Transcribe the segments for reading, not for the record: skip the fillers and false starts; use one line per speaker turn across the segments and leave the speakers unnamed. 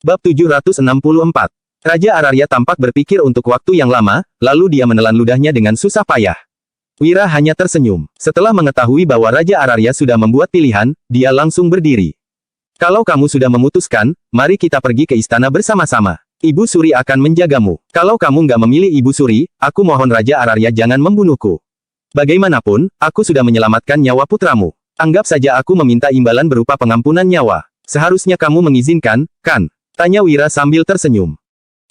Bab 764. Raja Araria tampak berpikir untuk waktu yang lama, lalu dia menelan ludahnya dengan susah payah. Wira hanya tersenyum. Setelah mengetahui bahwa Raja Araria sudah membuat pilihan, dia langsung berdiri. Kalau kamu sudah memutuskan, mari kita pergi ke istana bersama-sama. Ibu Suri akan menjagamu. Kalau kamu nggak memilih Ibu Suri, aku mohon Raja Araria jangan membunuhku. Bagaimanapun, aku sudah menyelamatkan nyawa putramu. Anggap saja aku meminta imbalan berupa pengampunan nyawa. Seharusnya kamu mengizinkan, kan? Tanya Wira sambil tersenyum.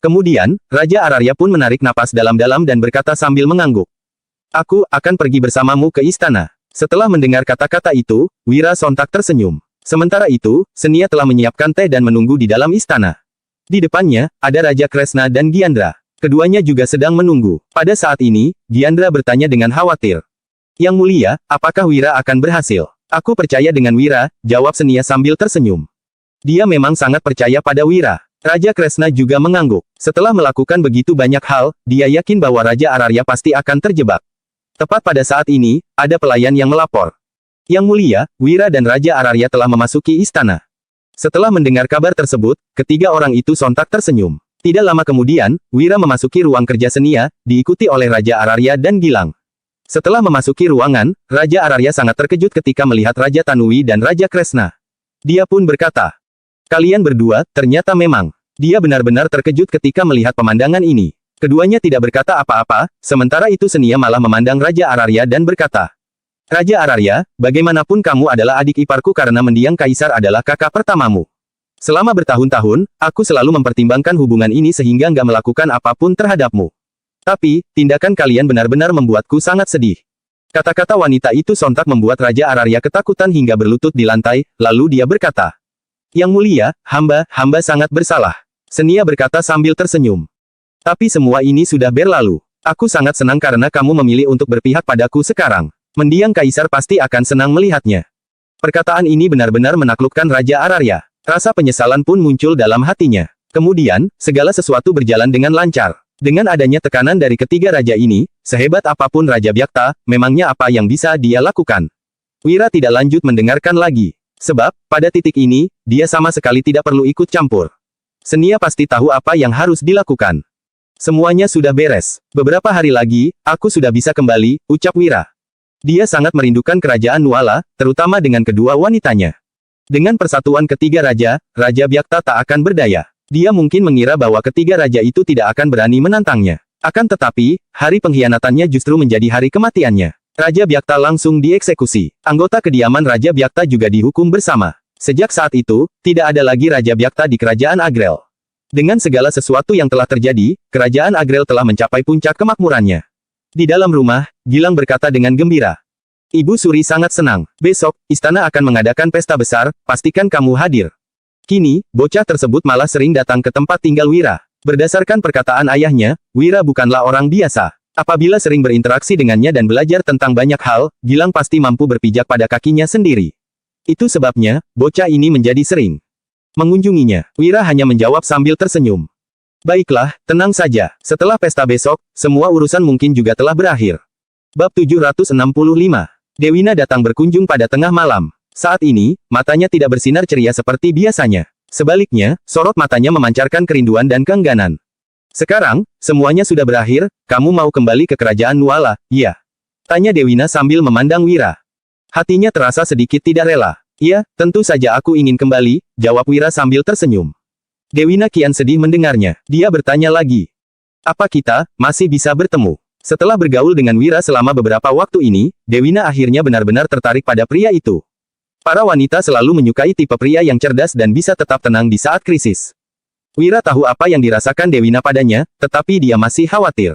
Kemudian, Raja Araria pun menarik napas dalam-dalam dan berkata sambil mengangguk. Aku akan pergi bersamamu ke istana. Setelah mendengar kata-kata itu, Wira sontak tersenyum. Sementara itu, Senia telah menyiapkan teh dan menunggu di dalam istana. Di depannya, ada Raja Kresna dan Giandra. Keduanya juga sedang menunggu. Pada saat ini, Giandra bertanya dengan khawatir. Yang mulia, apakah Wira akan berhasil? Aku percaya dengan Wira, jawab Senia sambil tersenyum. Dia memang sangat percaya pada Wira. Raja Kresna juga mengangguk. Setelah melakukan begitu banyak hal, dia yakin bahwa Raja Araria pasti akan terjebak. Tepat pada saat ini, ada pelayan yang melapor. Yang mulia, Wira dan Raja Araria telah memasuki istana. Setelah mendengar kabar tersebut, ketiga orang itu sontak tersenyum. Tidak lama kemudian, Wira memasuki ruang kerja Senia, diikuti oleh Raja Araria dan Gilang. Setelah memasuki ruangan, Raja Araria sangat terkejut ketika melihat Raja Tanui dan Raja Kresna. Dia pun berkata, kalian berdua, ternyata memang. Dia benar-benar terkejut ketika melihat pemandangan ini. Keduanya tidak berkata apa-apa, sementara itu Senia malah memandang Raja Araria dan berkata, Raja Araria, bagaimanapun kamu adalah adik iparku karena mendiang kaisar adalah kakak pertamamu. Selama bertahun-tahun, aku selalu mempertimbangkan hubungan ini sehingga nggak melakukan apapun terhadapmu. Tapi, tindakan kalian benar-benar membuatku sangat sedih. Kata-kata wanita itu sontak membuat Raja Araria ketakutan hingga berlutut di lantai, lalu dia berkata, Yang mulia, hamba sangat bersalah. Senia berkata sambil tersenyum. Tapi semua ini sudah berlalu. Aku sangat senang karena kamu memilih untuk berpihak padaku sekarang. Mendiang kaisar pasti akan senang melihatnya. Perkataan ini benar-benar menaklukkan Raja Araria. Rasa penyesalan pun muncul dalam hatinya. Kemudian, segala sesuatu berjalan dengan lancar. Dengan adanya tekanan dari ketiga raja ini, sehebat apapun Raja Byakta, memangnya apa yang bisa dia lakukan? Wira tidak lanjut mendengarkan lagi. Sebab, pada titik ini, dia sama sekali tidak perlu ikut campur. Senia pasti tahu apa yang harus dilakukan. Semuanya sudah beres. Beberapa hari lagi, aku sudah bisa kembali, ucap Wira. Dia sangat merindukan kerajaan Nuala, terutama dengan kedua wanitanya. Dengan persatuan ketiga raja, Raja Byakta tak akan berdaya. Dia mungkin mengira bahwa ketiga raja itu tidak akan berani menantangnya. Akan tetapi, hari pengkhianatannya justru menjadi hari kematiannya. Raja Byakta langsung dieksekusi. Anggota kediaman Raja Byakta juga dihukum bersama. Sejak saat itu, tidak ada lagi Raja Byakta di kerajaan Agrel. Dengan segala sesuatu yang telah terjadi, kerajaan Agrel telah mencapai puncak kemakmurannya. Di dalam rumah, Gilang berkata dengan gembira. Ibu Suri sangat senang. Besok, istana akan mengadakan pesta besar, pastikan kamu hadir. Kini, bocah tersebut malah sering datang ke tempat tinggal Wira. Berdasarkan perkataan ayahnya, Wira bukanlah orang biasa. Apabila sering berinteraksi dengannya dan belajar tentang banyak hal, Gilang pasti mampu berpijak pada kakinya sendiri. Itu sebabnya, bocah ini menjadi sering mengunjunginya. Wira hanya menjawab sambil tersenyum. Baiklah, tenang saja. Setelah pesta besok, semua urusan mungkin juga telah berakhir. Bab 765. Dewina datang berkunjung pada tengah malam. Saat ini, matanya tidak bersinar ceria seperti biasanya. Sebaliknya, sorot matanya memancarkan kerinduan dan keengganan. Sekarang, semuanya sudah berakhir, kamu mau kembali ke kerajaan Nuala, ya? Tanya Dewina sambil memandang Wira. Hatinya terasa sedikit tidak rela. Ya, tentu saja aku ingin kembali, jawab Wira sambil tersenyum. Dewina kian sedih mendengarnya. Dia bertanya lagi. Apa kita masih bisa bertemu? Setelah bergaul dengan Wira selama beberapa waktu ini, Dewina akhirnya benar-benar tertarik pada pria itu. Para wanita selalu menyukai tipe pria yang cerdas dan bisa tetap tenang di saat krisis. Wira tahu apa yang dirasakan Dewina padanya, tetapi dia masih khawatir.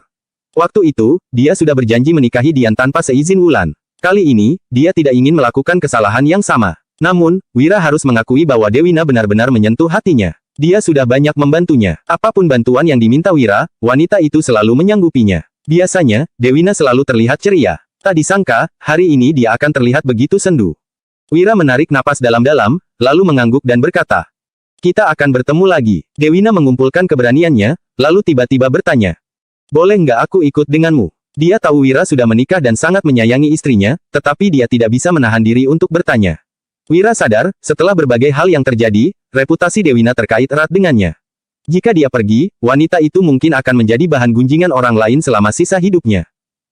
Waktu itu, dia sudah berjanji menikahi Dian tanpa seizin Wulan. Kali ini, dia tidak ingin melakukan kesalahan yang sama. Namun, Wira harus mengakui bahwa Dewina benar-benar menyentuh hatinya. Dia sudah banyak membantunya. Apapun bantuan yang diminta Wira, wanita itu selalu menyanggupinya. Biasanya, Dewina selalu terlihat ceria. Tak disangka, hari ini dia akan terlihat begitu sendu. Wira menarik napas dalam-dalam, lalu mengangguk dan berkata, kita akan bertemu lagi. Dewina mengumpulkan keberaniannya, lalu tiba-tiba bertanya. Boleh nggak aku ikut denganmu? Dia tahu Wira sudah menikah dan sangat menyayangi istrinya, tetapi dia tidak bisa menahan diri untuk bertanya. Wira sadar, setelah berbagai hal yang terjadi, reputasi Dewina terkait erat dengannya. Jika dia pergi, wanita itu mungkin akan menjadi bahan gunjingan orang lain selama sisa hidupnya.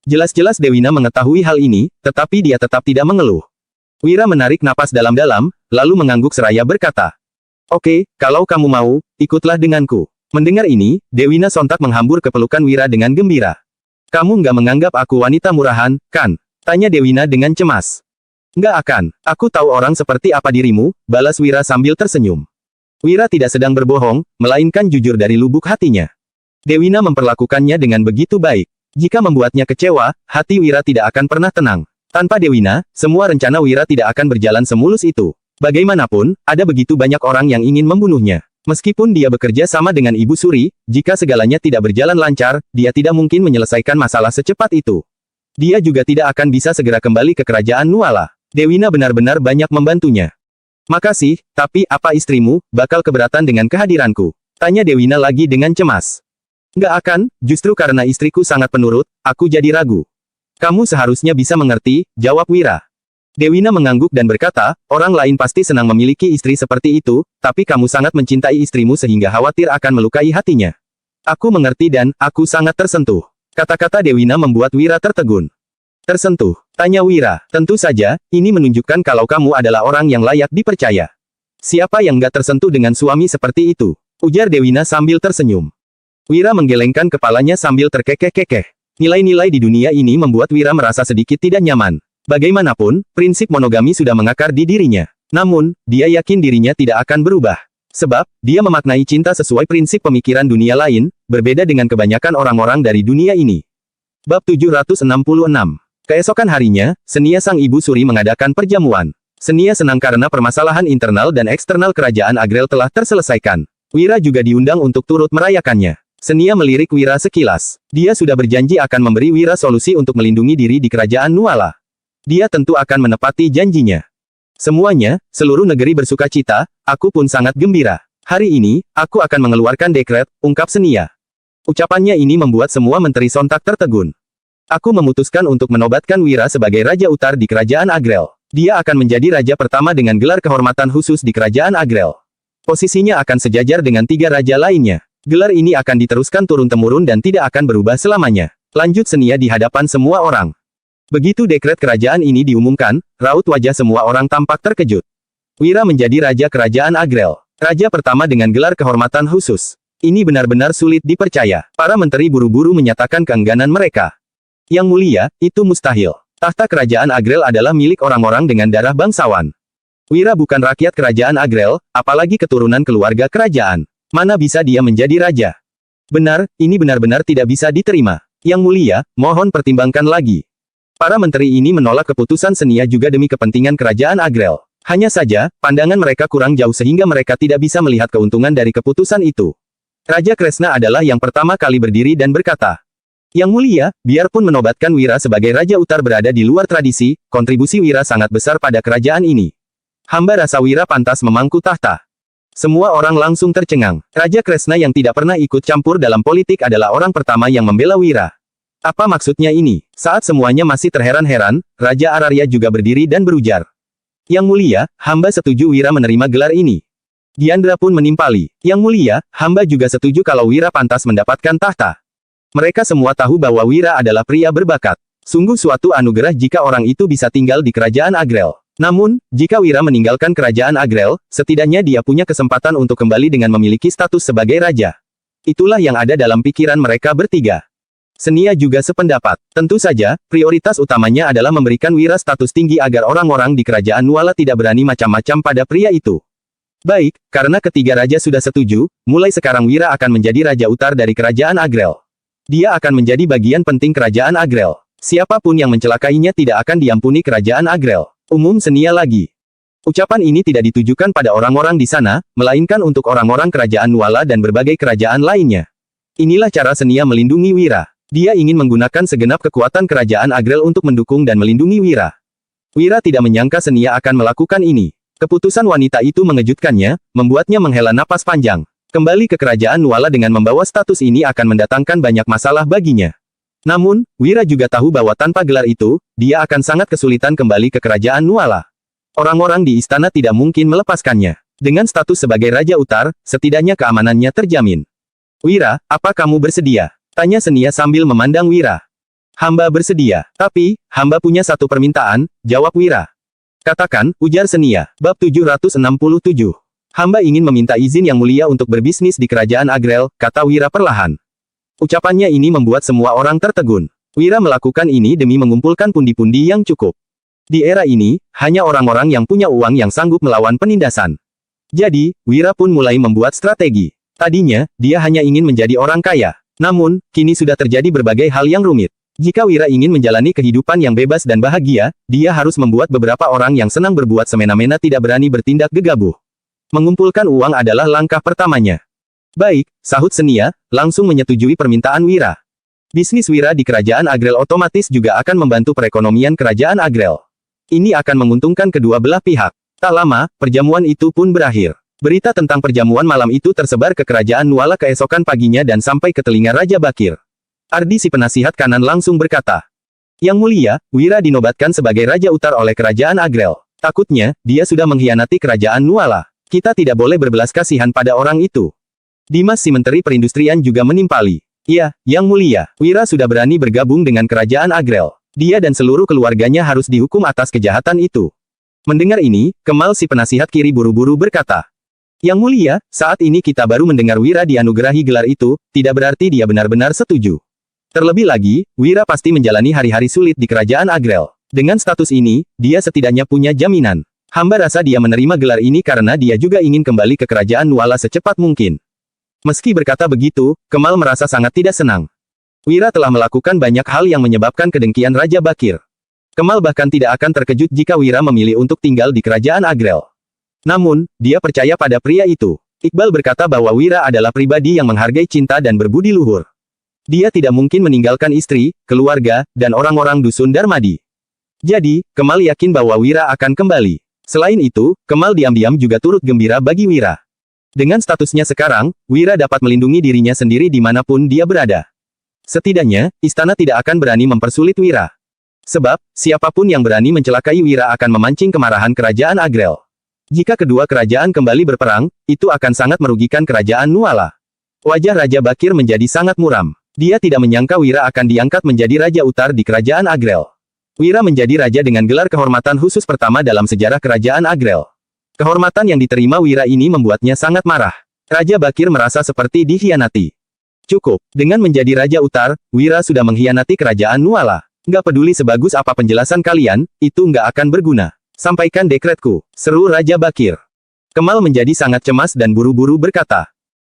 Jelas-jelas Dewina mengetahui hal ini, tetapi dia tetap tidak mengeluh. Wira menarik napas dalam-dalam, lalu mengangguk seraya berkata, "Oke, kalau kamu mau, ikutlah denganku." Mendengar ini, Dewina sontak menghambur ke pelukan Wira dengan gembira. "Kamu nggak menganggap aku wanita murahan, kan?" Tanya Dewina dengan cemas. "Nggak akan, aku tahu orang seperti apa dirimu," balas Wira sambil tersenyum. Wira tidak sedang berbohong, melainkan jujur dari lubuk hatinya. Dewina memperlakukannya dengan begitu baik. Jika membuatnya kecewa, hati Wira tidak akan pernah tenang. Tanpa Dewina, semua rencana Wira tidak akan berjalan semulus itu. Bagaimanapun, ada begitu banyak orang yang ingin membunuhnya. Meskipun dia bekerja sama dengan Ibu Suri, jika segalanya tidak berjalan lancar, dia tidak mungkin menyelesaikan masalah secepat itu. Dia juga tidak akan bisa segera kembali ke kerajaan Nuala. Dewina benar-benar banyak membantunya. "Makasih, tapi apa istrimu bakal keberatan dengan kehadiranku?" Tanya Dewina lagi dengan cemas. "Nggak akan, justru karena istriku sangat penurut, aku jadi ragu." "Kamu seharusnya bisa mengerti," jawab Wira. Dewina mengangguk dan berkata, "Orang lain pasti senang memiliki istri seperti itu, tapi kamu sangat mencintai istrimu sehingga khawatir akan melukai hatinya." "Aku mengerti dan, aku sangat tersentuh." Kata-kata Dewina membuat Wira tertegun. "Tersentuh?" tanya Wira. "Tentu saja, ini menunjukkan kalau kamu adalah orang yang layak dipercaya." "Siapa yang nggak tersentuh dengan suami seperti itu?" ujar Dewina sambil tersenyum. Wira menggelengkan kepalanya sambil terkekeh-kekeh. Nilai-nilai di dunia ini membuat Wira merasa sedikit tidak nyaman. Bagaimanapun, prinsip monogami sudah mengakar di dirinya. Namun, dia yakin dirinya tidak akan berubah. Sebab, dia memaknai cinta sesuai prinsip pemikiran dunia lain, berbeda dengan kebanyakan orang-orang dari dunia ini. Bab 766. Keesokan harinya, Senia sang ibu suri mengadakan perjamuan. Senia senang karena permasalahan internal dan eksternal kerajaan Agrel telah terselesaikan. Wira juga diundang untuk turut merayakannya. Senia melirik Wira sekilas. Dia sudah berjanji akan memberi Wira solusi untuk melindungi diri di kerajaan Nuala. Dia tentu akan menepati janjinya. "Semuanya, seluruh negeri bersuka cita, aku pun sangat gembira. Hari ini, aku akan mengeluarkan dekret," ungkap Senia. Ucapannya ini membuat semua menteri sontak tertegun. "Aku memutuskan untuk menobatkan Wira sebagai Raja Utar di Kerajaan Agrel. Dia akan menjadi raja pertama dengan gelar kehormatan khusus di Kerajaan Agrel. Posisinya akan sejajar dengan 3 raja lainnya. Gelar ini akan diteruskan turun-temurun dan tidak akan berubah selamanya," lanjut Senia di hadapan semua orang. Begitu dekret kerajaan ini diumumkan, raut wajah semua orang tampak terkejut. Wira menjadi raja kerajaan Agrel. Raja pertama dengan gelar kehormatan khusus. Ini benar-benar sulit dipercaya. Para menteri buru-buru menyatakan keengganan mereka. "Yang mulia, itu mustahil. Tahta kerajaan Agrel adalah milik orang-orang dengan darah bangsawan. Wira bukan rakyat kerajaan Agrel, apalagi keturunan keluarga kerajaan. Mana bisa dia menjadi raja?" "Benar, ini benar-benar tidak bisa diterima. Yang mulia, mohon pertimbangkan lagi." Para menteri ini menolak keputusan Senia juga demi kepentingan kerajaan Agrel. Hanya saja, pandangan mereka kurang jauh sehingga mereka tidak bisa melihat keuntungan dari keputusan itu. Raja Kresna adalah yang pertama kali berdiri dan berkata, "Yang mulia, biarpun menobatkan Wira sebagai Raja Utar berada di luar tradisi, kontribusi Wira sangat besar pada kerajaan ini. Hamba rasa Wira pantas memangku tahta." Semua orang langsung tercengang. Raja Kresna yang tidak pernah ikut campur dalam politik adalah orang pertama yang membela Wira. Apa maksudnya ini? Saat semuanya masih terheran-heran, Raja Ararya juga berdiri dan berujar, "Yang mulia, hamba setuju Wira menerima gelar ini." Diandra pun menimpali, "Yang mulia, hamba juga setuju kalau Wira pantas mendapatkan tahta." Mereka semua tahu bahwa Wira adalah pria berbakat. Sungguh suatu anugerah jika orang itu bisa tinggal di kerajaan Agrel. Namun, jika Wira meninggalkan kerajaan Agrel, setidaknya dia punya kesempatan untuk kembali dengan memiliki status sebagai raja. Itulah yang ada dalam pikiran mereka bertiga. Senia juga sependapat. Tentu saja, prioritas utamanya adalah memberikan Wira status tinggi agar orang-orang di kerajaan Nuala tidak berani macam-macam pada pria itu. Baik, karena ketiga raja sudah setuju, mulai sekarang Wira akan menjadi Raja Utar dari kerajaan Agrel. Dia akan menjadi bagian penting kerajaan Agrel. Siapapun yang mencelakainya tidak akan diampuni kerajaan Agrel. Umum Senia lagi. Ucapan ini tidak ditujukan pada orang-orang di sana, melainkan untuk orang-orang kerajaan Nuala dan berbagai kerajaan lainnya. Inilah cara Senia melindungi Wira. Dia ingin menggunakan segenap kekuatan kerajaan Agrel untuk mendukung dan melindungi Wira. Wira tidak menyangka Senia akan melakukan ini. Keputusan wanita itu mengejutkannya, membuatnya menghela napas panjang. Kembali ke kerajaan Nuala dengan membawa status ini akan mendatangkan banyak masalah baginya. Namun, Wira juga tahu bahwa tanpa gelar itu, dia akan sangat kesulitan kembali ke kerajaan Nuala. Orang-orang di istana tidak mungkin melepaskannya. Dengan status sebagai Raja Utar, setidaknya keamanannya terjamin. Wira, apa kamu bersedia? Tanya Senia sambil memandang Wira. Hamba bersedia, tapi, hamba punya satu permintaan, jawab Wira. Katakan, ujar Senia. Bab 767. Hamba ingin meminta izin yang mulia untuk berbisnis di kerajaan Agrel, kata Wira perlahan. Ucapannya ini membuat semua orang tertegun. Wira melakukan ini demi mengumpulkan pundi-pundi yang cukup. Di era ini, hanya orang-orang yang punya uang yang sanggup melawan penindasan. Jadi, Wira pun mulai membuat strategi. Tadinya, dia hanya ingin menjadi orang kaya. Namun, kini sudah terjadi berbagai hal yang rumit. Jika Wira ingin menjalani kehidupan yang bebas dan bahagia, dia harus membuat beberapa orang yang senang berbuat semena-mena tidak berani bertindak gegabah. Mengumpulkan uang adalah langkah pertamanya. Baik, sahut Senia, langsung menyetujui permintaan Wira. Bisnis Wira di kerajaan Agrel otomatis juga akan membantu perekonomian kerajaan Agrel. Ini akan menguntungkan kedua belah pihak. Tak lama, perjamuan itu pun berakhir. Berita tentang perjamuan malam itu tersebar ke kerajaan Nuala keesokan paginya dan sampai ke telinga Raja Bakir. Ardi si penasihat kanan langsung berkata, Yang mulia, Wira dinobatkan sebagai Raja Utar oleh kerajaan Agrel. Takutnya, dia sudah mengkhianati kerajaan Nuala. Kita tidak boleh berbelas kasihan pada orang itu. Dimas si Menteri Perindustrian juga menimpali. Ya, Yang mulia, Wira sudah berani bergabung dengan kerajaan Agrel. Dia dan seluruh keluarganya harus dihukum atas kejahatan itu. Mendengar ini, Kemal si penasihat kiri buru-buru berkata, Yang mulia, saat ini kita baru mendengar Wira dianugerahi gelar itu, tidak berarti dia benar-benar setuju. Terlebih lagi, Wira pasti menjalani hari-hari sulit di kerajaan Agrel. Dengan status ini, dia setidaknya punya jaminan. Hamba rasa dia menerima gelar ini karena dia juga ingin kembali ke kerajaan Nuala secepat mungkin. Meski berkata begitu, Kemal merasa sangat tidak senang. Wira telah melakukan banyak hal yang menyebabkan kedengkian Raja Bakir. Kemal bahkan tidak akan terkejut jika Wira memilih untuk tinggal di kerajaan Agrel. Namun, dia percaya pada pria itu. Iqbal berkata bahwa Wira adalah pribadi yang menghargai cinta dan berbudi luhur. Dia tidak mungkin meninggalkan istri, keluarga, dan orang-orang dusun Darmadi. Jadi, Kemal yakin bahwa Wira akan kembali. Selain itu, Kemal diam-diam juga turut gembira bagi Wira. Dengan statusnya sekarang, Wira dapat melindungi dirinya sendiri dimanapun dia berada. Setidaknya, istana tidak akan berani mempersulit Wira. Sebab, siapapun yang berani mencelakai Wira akan memancing kemarahan kerajaan Agrel. Jika kedua kerajaan kembali berperang, itu akan sangat merugikan kerajaan Nuala. Wajah Raja Bakir menjadi sangat muram. Dia tidak menyangka Wira akan diangkat menjadi Raja Utar di kerajaan Agrel. Wira menjadi raja dengan gelar kehormatan khusus pertama dalam sejarah kerajaan Agrel. Kehormatan yang diterima Wira ini membuatnya sangat marah. Raja Bakir merasa seperti dikhianati. Cukup, dengan menjadi Raja Utar, Wira sudah mengkhianati kerajaan Nuala. Nggak peduli sebagus apa penjelasan kalian, itu nggak akan berguna. Sampaikan dekretku, seru Raja Bakir. Kemal menjadi sangat cemas dan buru-buru berkata,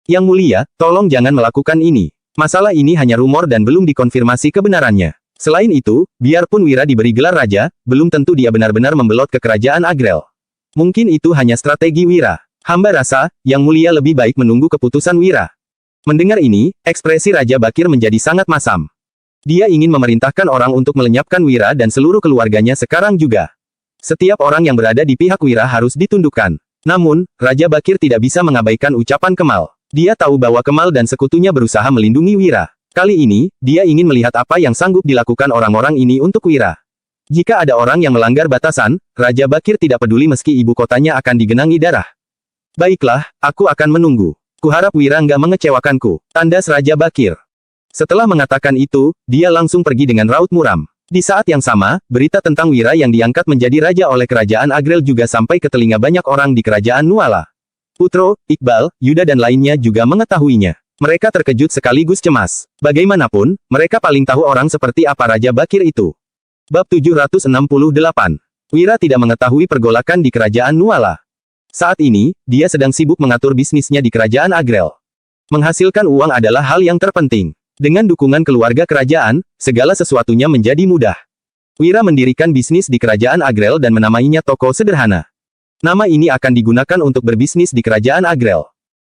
Yang mulia, tolong jangan melakukan ini. Masalah ini hanya rumor dan belum dikonfirmasi kebenarannya. Selain itu, biarpun Wira diberi gelar raja, belum tentu dia benar-benar membelot ke kerajaan Agrel. Mungkin itu hanya strategi Wira. Hamba rasa, Yang mulia lebih baik menunggu keputusan Wira. Mendengar ini, ekspresi Raja Bakir menjadi sangat masam. Dia ingin memerintahkan orang untuk melenyapkan Wira dan seluruh keluarganya sekarang juga. Setiap orang yang berada di pihak Wira harus ditundukkan. Namun, Raja Bakir tidak bisa mengabaikan ucapan Kemal. Dia tahu bahwa Kemal dan sekutunya berusaha melindungi Wira. Kali ini, dia ingin melihat apa yang sanggup dilakukan orang-orang ini untuk Wira. Jika ada orang yang melanggar batasan, Raja Bakir tidak peduli meski ibu kotanya akan digenangi darah. Baiklah, aku akan menunggu. Kuharap Wira nggak mengecewakanku, tandas Raja Bakir. Setelah mengatakan itu, dia langsung pergi dengan raut muram. Di saat yang sama, berita tentang Wira yang diangkat menjadi raja oleh kerajaan Agrel juga sampai ke telinga banyak orang di kerajaan Nuala. Putro, Iqbal, Yuda dan lainnya juga mengetahuinya. Mereka terkejut sekaligus cemas. Bagaimanapun, mereka paling tahu orang seperti apa Raja Bakir itu. Bab 768. Wira tidak mengetahui pergolakan di kerajaan Nuala. Saat ini, dia sedang sibuk mengatur bisnisnya di kerajaan Agrel. Menghasilkan uang adalah hal yang terpenting. Dengan dukungan keluarga kerajaan, segala sesuatunya menjadi mudah. Wira mendirikan bisnis di kerajaan Agrel dan menamainya Toko Sederhana. Nama ini akan digunakan untuk berbisnis di kerajaan Agrel.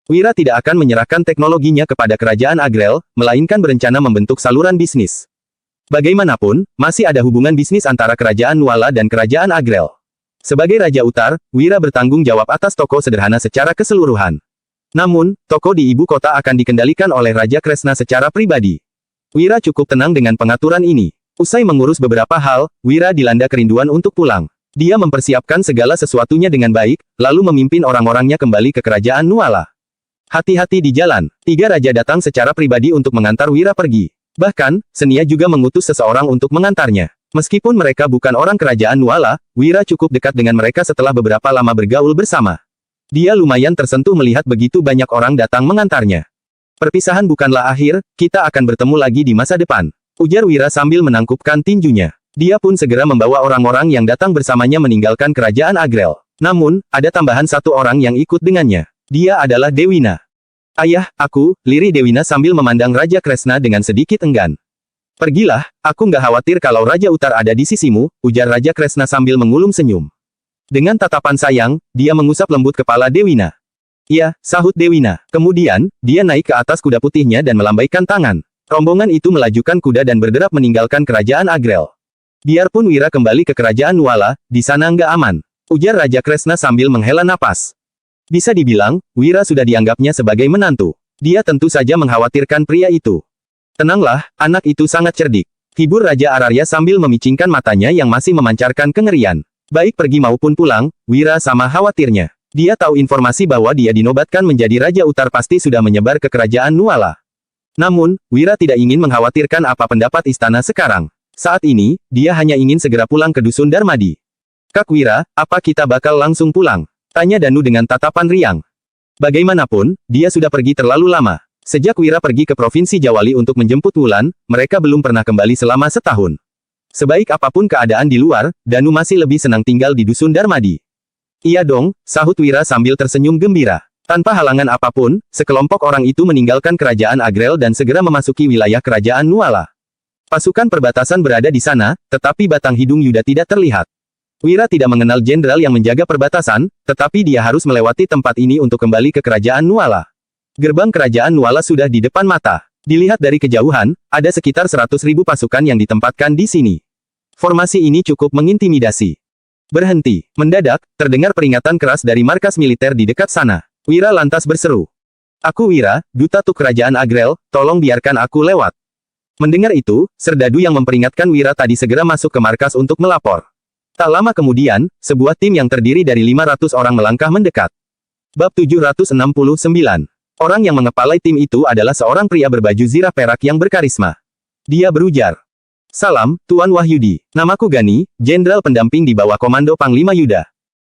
Wira tidak akan menyerahkan teknologinya kepada kerajaan Agrel, melainkan berencana membentuk saluran bisnis. Bagaimanapun, masih ada hubungan bisnis antara kerajaan Nuala dan kerajaan Agrel. Sebagai Raja Utar, Wira bertanggung jawab atas Toko Sederhana secara keseluruhan. Namun, toko di ibu kota akan dikendalikan oleh Raja Kresna secara pribadi. Wira cukup tenang dengan pengaturan ini. Usai mengurus beberapa hal, Wira dilanda kerinduan untuk pulang. Dia mempersiapkan segala sesuatunya dengan baik, lalu memimpin orang-orangnya kembali ke kerajaan Nuala. Hati-hati di jalan, 3 raja datang secara pribadi untuk mengantar Wira pergi. Bahkan, Senia juga mengutus seseorang untuk mengantarnya. Meskipun mereka bukan orang kerajaan Nuala, Wira cukup dekat dengan mereka setelah beberapa lama bergaul bersama. Dia lumayan tersentuh melihat begitu banyak orang datang mengantarnya. Perpisahan bukanlah akhir, kita akan bertemu lagi di masa depan, ujar Wira sambil menangkupkan tinjunya. Dia pun segera membawa orang-orang yang datang bersamanya meninggalkan kerajaan Agrel. Namun, ada tambahan 1 orang yang ikut dengannya. Dia adalah Dewina. Ayah, aku, lirih Dewina sambil memandang Raja Kresna dengan sedikit enggan. Pergilah, aku nggak khawatir kalau Raja Utar ada di sisimu, ujar Raja Kresna sambil mengulum senyum. Dengan tatapan sayang, dia mengusap lembut kepala Dewina. Iya, sahut Dewina. Kemudian, dia naik ke atas kuda putihnya dan melambaikan tangan. Rombongan itu melajukan kuda dan berderap meninggalkan kerajaan Agrel. Biarpun Wira kembali ke kerajaan Nuala, di sana nggak aman, ujar Raja Kresna sambil menghela napas. Bisa dibilang, Wira sudah dianggapnya sebagai menantu. Dia tentu saja mengkhawatirkan pria itu. Tenanglah, anak itu sangat cerdik, hibur Raja Ararya sambil memicingkan matanya yang masih memancarkan kengerian. Baik pergi maupun pulang, Wira sama khawatirnya. Dia tahu informasi bahwa dia dinobatkan menjadi Raja Utar pasti sudah menyebar ke kerajaan Nuala. Namun, Wira tidak ingin mengkhawatirkan apa pendapat istana sekarang. Saat ini, dia hanya ingin segera pulang ke Dusun Darmadi. Kak Wira, apa kita bakal langsung pulang? Tanya Danu dengan tatapan riang. Bagaimanapun, dia sudah pergi terlalu lama. Sejak Wira pergi ke Provinsi Jawali untuk menjemput Wulan, mereka belum pernah kembali selama setahun. Sebaik apapun keadaan di luar, Danu masih lebih senang tinggal di Dusun Darmadi. Iya dong, sahut Wira sambil tersenyum gembira. Tanpa halangan apapun, sekelompok orang itu meninggalkan kerajaan Agrel dan segera memasuki wilayah kerajaan Nuala. Pasukan perbatasan berada di sana, tetapi batang hidung Yuda tidak terlihat. Wira tidak mengenal jenderal yang menjaga perbatasan, tetapi dia harus melewati tempat ini untuk kembali ke kerajaan Nuala. Gerbang kerajaan Nuala sudah di depan mata. Dilihat dari kejauhan, ada sekitar 100.000 pasukan yang ditempatkan di sini. Formasi ini cukup mengintimidasi. Berhenti. Mendadak, terdengar peringatan keras dari markas militer di dekat sana. Wira lantas berseru. Aku Wira, Duta Tuk Kerajaan Agrel, tolong biarkan aku lewat. Mendengar itu, Serdadu yang memperingatkan Wira tadi segera masuk ke markas untuk melapor. Tak lama kemudian, sebuah tim yang terdiri dari 500 orang melangkah mendekat. Bab 769. Orang yang mengepalai tim itu adalah seorang pria berbaju zirah perak yang berkarisma. Dia berujar. Salam, Tuan Wahyudi. Namaku Gani, jenderal pendamping di bawah komando Panglima Yuda.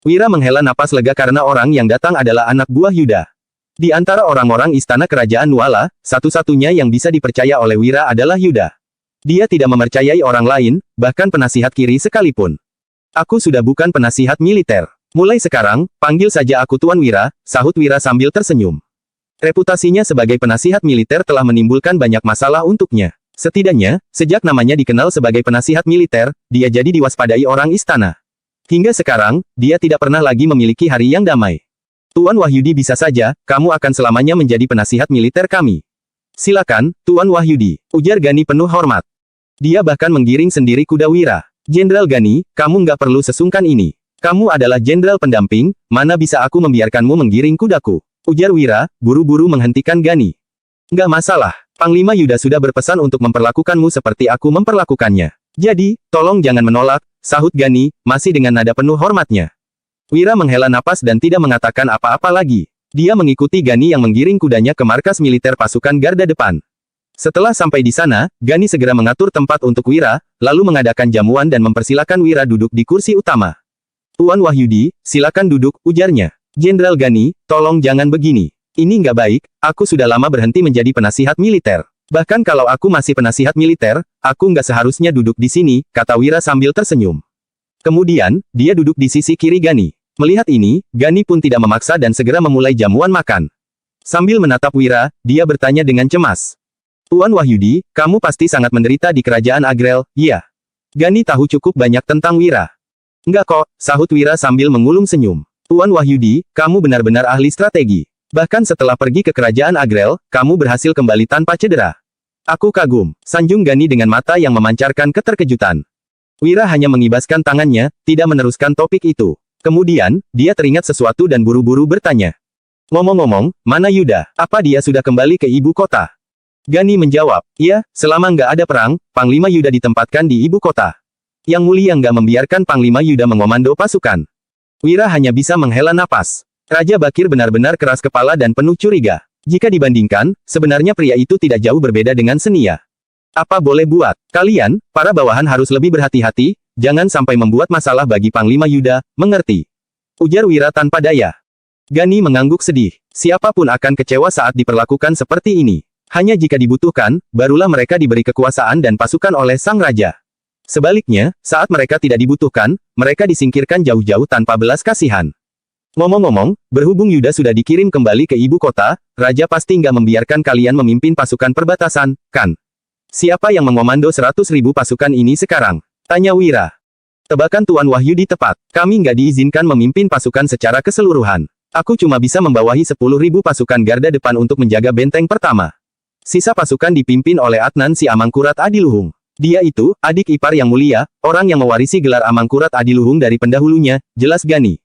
Wira menghela napas lega karena orang yang datang adalah anak buah Yuda. Di antara orang-orang istana kerajaan Nuala, satu-satunya yang bisa dipercaya oleh Wira adalah Yuda. Dia tidak mempercayai orang lain, bahkan penasihat kiri sekalipun. Aku sudah bukan penasihat militer. Mulai sekarang, panggil saja aku Tuan Wira, sahut Wira sambil tersenyum. Reputasinya sebagai penasihat militer telah menimbulkan banyak masalah untuknya. Setidaknya, sejak namanya dikenal sebagai penasihat militer, dia jadi diwaspadai orang istana. Hingga sekarang, dia tidak pernah lagi memiliki hari yang damai. Tuan Wahyudi bisa saja, kamu akan selamanya menjadi penasihat militer kami. Silakan, Tuan Wahyudi, ujar Gani penuh hormat. Dia bahkan menggiring sendiri kuda Wira. Jenderal Gani, kamu nggak perlu sesungkan ini. Kamu adalah jenderal pendamping, mana bisa aku membiarkanmu menggiring kudaku? Ujar Wira, buru-buru menghentikan Gani. Nggak masalah, Panglima Yuda sudah berpesan untuk memperlakukanmu seperti aku memperlakukannya. Jadi, tolong jangan menolak, sahut Gani, masih dengan nada penuh hormatnya. Wira menghela napas dan tidak mengatakan apa-apa lagi. Dia mengikuti Gani yang menggiring kudanya ke markas militer pasukan garda depan. Setelah sampai di sana, Gani segera mengatur tempat untuk Wira, lalu mengadakan jamuan dan mempersilakan Wira duduk di kursi utama. Tuan Wahyudi, silakan duduk, ujarnya. Jenderal Gani, tolong jangan begini. Ini nggak baik, aku sudah lama berhenti menjadi penasihat militer. Bahkan kalau aku masih penasihat militer, aku nggak seharusnya duduk di sini, kata Wira sambil tersenyum. Kemudian, dia duduk di sisi kiri Gani. Melihat ini, Gani pun tidak memaksa dan segera memulai jamuan makan. Sambil menatap Wira, dia bertanya dengan cemas. Tuan Wahyudi, kamu pasti sangat menderita di kerajaan Agrel, iya. Gani tahu cukup banyak tentang Wira. Enggak kok, sahut Wira sambil mengulum senyum. Tuan Wahyudi, kamu benar-benar ahli strategi. Bahkan setelah pergi ke kerajaan Agrel, kamu berhasil kembali tanpa cedera. Aku kagum, sanjung Gani dengan mata yang memancarkan keterkejutan. Wira hanya mengibaskan tangannya, tidak meneruskan topik itu. Kemudian, dia teringat sesuatu dan buru-buru bertanya. Ngomong-ngomong, mana Yuda? Apa dia sudah kembali ke ibu kota? Gani menjawab, iya, selama nggak ada perang, Panglima Yuda ditempatkan di ibu kota. Yang Mulia nggak membiarkan Panglima Yuda mengomando pasukan. Wira hanya bisa menghela napas. Raja Bakir benar-benar keras kepala dan penuh curiga. Jika dibandingkan, sebenarnya pria itu tidak jauh berbeda dengan Senia. Apa boleh buat? Kalian, para bawahan harus lebih berhati-hati, jangan sampai membuat masalah bagi Panglima Yuda, mengerti? Ujar Wira tanpa daya. Gani mengangguk sedih. Siapapun akan kecewa saat diperlakukan seperti ini. Hanya jika dibutuhkan, barulah mereka diberi kekuasaan dan pasukan oleh sang raja. Sebaliknya, saat mereka tidak dibutuhkan, mereka disingkirkan jauh-jauh tanpa belas kasihan. Ngomong-ngomong, berhubung Yuda sudah dikirim kembali ke ibu kota, raja pasti nggak membiarkan kalian memimpin pasukan perbatasan, kan? Siapa yang mengomando 100.000 pasukan ini sekarang? Tanya Wira. Tebakan Tuan Wahyudi tepat. Kami nggak diizinkan memimpin pasukan secara keseluruhan. Aku cuma bisa membawahi 10.000 pasukan garda depan untuk menjaga benteng pertama. Sisa pasukan dipimpin oleh Adnan si Amangkurat Adiluhung. Dia itu, adik ipar yang mulia, orang yang mewarisi gelar Amangkurat Adiluhung dari pendahulunya, jelas Gani.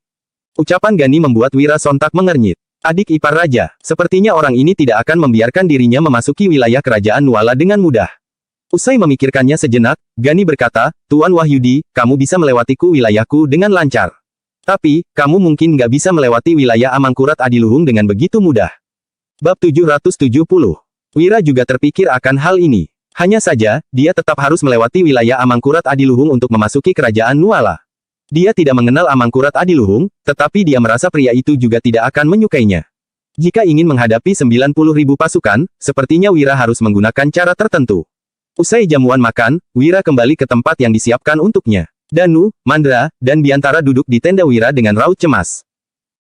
Ucapan Gani membuat Wira sontak mengernyit. Adik ipar raja, sepertinya orang ini tidak akan membiarkan dirinya memasuki wilayah kerajaan Nuala dengan mudah. Usai memikirkannya sejenak, Gani berkata, Tuan Wahyudi, kamu bisa melewatiku wilayahku dengan lancar. Tapi, kamu mungkin nggak bisa melewati wilayah Amangkurat Adiluhung dengan begitu mudah. Bab 770. Wira juga terpikir akan hal ini. Hanya saja, dia tetap harus melewati wilayah Amangkurat Adiluhung untuk memasuki kerajaan Nuala. Dia tidak mengenal Amangkurat Adiluhung, tetapi dia merasa pria itu juga tidak akan menyukainya. Jika ingin menghadapi 90.000 pasukan, sepertinya Wira harus menggunakan cara tertentu. Usai jamuan makan, Wira kembali ke tempat yang disiapkan untuknya. Danu, Mandra, dan Biantara duduk di tenda Wira dengan raut cemas.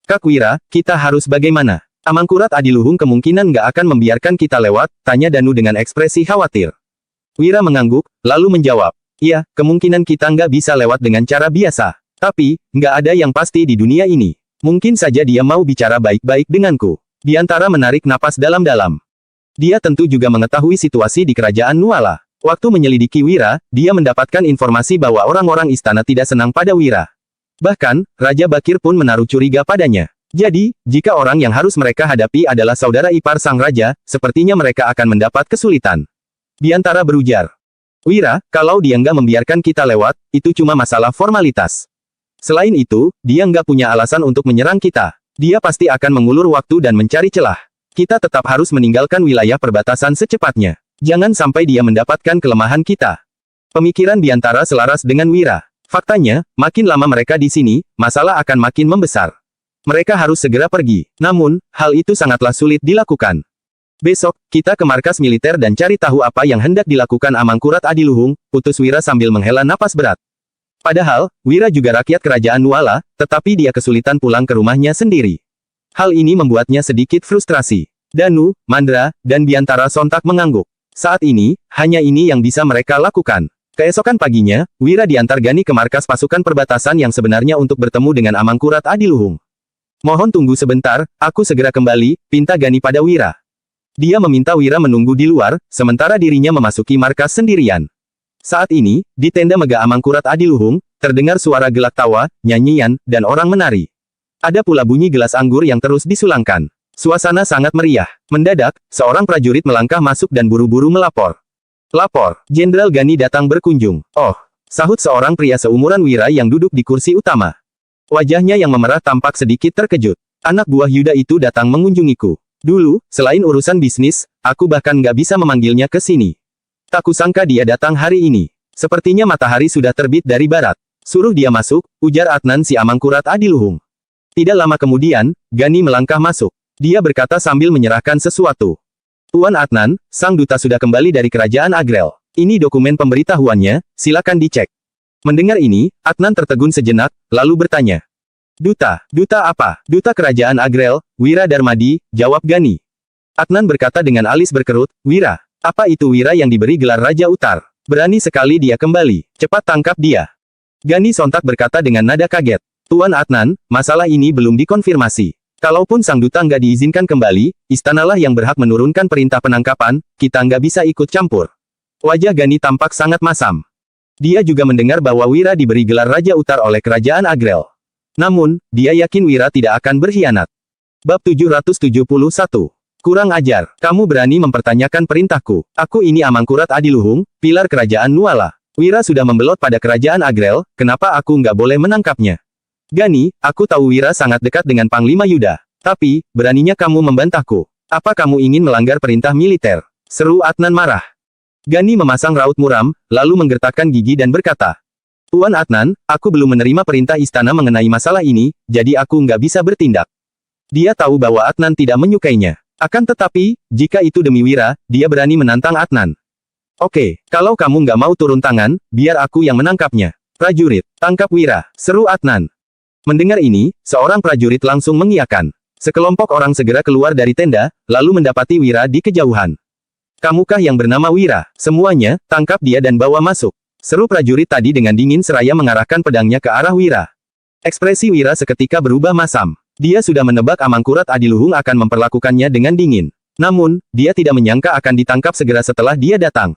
Kak Wira, kita harus bagaimana? Amangkurat Adiluhung kemungkinan nggak akan membiarkan kita lewat, tanya Danu dengan ekspresi khawatir. Wira mengangguk, lalu menjawab. Iya, kemungkinan kita nggak bisa lewat dengan cara biasa. Tapi, nggak ada yang pasti di dunia ini. Mungkin saja dia mau bicara baik-baik denganku. Biantara menarik napas dalam-dalam. Dia tentu juga mengetahui situasi di kerajaan Nuala. Waktu menyelidiki Wira, dia mendapatkan informasi bahwa orang-orang istana tidak senang pada Wira. Bahkan, Raja Bakir pun menaruh curiga padanya. Jadi, jika orang yang harus mereka hadapi adalah saudara ipar sang raja, sepertinya mereka akan mendapat kesulitan. Biantara berujar. Wira, kalau dia nggak membiarkan kita lewat, itu cuma masalah formalitas. Selain itu, dia nggak punya alasan untuk menyerang kita. Dia pasti akan mengulur waktu dan mencari celah. Kita tetap harus meninggalkan wilayah perbatasan secepatnya. Jangan sampai dia mendapatkan kelemahan kita. Pemikiran Biantara selaras dengan Wira. Faktanya, makin lama mereka di sini, masalah akan makin membesar. Mereka harus segera pergi. Namun, hal itu sangatlah sulit dilakukan. Besok, kita ke markas militer dan cari tahu apa yang hendak dilakukan Amangkurat Adiluhung, putus Wira sambil menghela napas berat. Padahal, Wira juga rakyat kerajaan Nuala, tetapi dia kesulitan pulang ke rumahnya sendiri. Hal ini membuatnya sedikit frustrasi. Danu, Mandra, dan Biantara sontak mengangguk. Saat ini, hanya ini yang bisa mereka lakukan. Keesokan paginya, Wira diantar Gani ke markas pasukan perbatasan yang sebenarnya untuk bertemu dengan Amangkurat Adiluhung. Mohon tunggu sebentar, aku segera kembali, pinta Gani pada Wira. Dia meminta Wira menunggu di luar, sementara dirinya memasuki markas sendirian. Saat ini, di tenda megah Amangkurat Adiluhung, terdengar suara gelak tawa, nyanyian, dan orang menari. Ada pula bunyi gelas anggur yang terus disulangkan. Suasana sangat meriah. Mendadak, seorang prajurit melangkah masuk dan buru-buru melapor. Lapor, Jenderal Gani datang berkunjung. Oh, sahut seorang pria seumuran Wira yang duduk di kursi utama. Wajahnya yang memerah tampak sedikit terkejut. Anak buah Yuda itu datang mengunjungiku. Dulu, selain urusan bisnis, aku bahkan nggak bisa memanggilnya ke sini. Tak kusangka dia datang hari ini. Sepertinya matahari sudah terbit dari barat. Suruh dia masuk, ujar Adnan si Amangkurat Adiluhung. Tidak lama kemudian, Gani melangkah masuk. Dia berkata sambil menyerahkan sesuatu. Tuan Adnan, sang duta sudah kembali dari kerajaan Agrel. Ini dokumen pemberitahuannya, silakan dicek. Mendengar ini, Adnan tertegun sejenak, lalu bertanya. Duta apa? Duta kerajaan Agrel, Wira Darmadi, jawab Gani. Adnan berkata dengan alis berkerut, Wira, apa itu Wira yang diberi gelar Raja Utar? Berani sekali dia kembali, cepat tangkap dia. Gani sontak berkata dengan nada kaget. Tuan Adnan, masalah ini belum dikonfirmasi. Kalaupun sang duta nggak diizinkan kembali, istanalah yang berhak menurunkan perintah penangkapan, kita nggak bisa ikut campur. Wajah Gani tampak sangat masam. Dia juga mendengar bahwa Wira diberi gelar Raja Utar oleh kerajaan Agrel. Namun, dia yakin Wira tidak akan berkhianat. Bab 771. Kurang ajar, kamu berani mempertanyakan perintahku. Aku ini Amangkurat Adiluhung, pilar kerajaan Nuala. Wira sudah membelot pada kerajaan Agrel, kenapa aku nggak boleh menangkapnya? Gani, aku tahu Wira sangat dekat dengan Panglima Yuda. Tapi, beraninya kamu membantahku. Apa kamu ingin melanggar perintah militer? Seru Adnan marah. Gani memasang raut muram, lalu menggertakkan gigi dan berkata, Tuan Adnan, aku belum menerima perintah istana mengenai masalah ini, jadi aku nggak bisa bertindak. Dia tahu bahwa Adnan tidak menyukainya. Akan tetapi, jika itu demi Wira, dia berani menantang Adnan. Oke, kalau kamu nggak mau turun tangan, biar aku yang menangkapnya. Prajurit, tangkap Wira, seru Adnan. Mendengar ini, seorang prajurit langsung mengiyakan. Sekelompok orang segera keluar dari tenda, lalu mendapati Wira di kejauhan. Kamukah yang bernama Wira? Semuanya, tangkap dia dan bawa masuk. Seru prajurit tadi dengan dingin seraya mengarahkan pedangnya ke arah Wira. Ekspresi Wira seketika berubah masam. Dia sudah menebak Amangkurat Adiluhung akan memperlakukannya dengan dingin. Namun, dia tidak menyangka akan ditangkap segera setelah dia datang.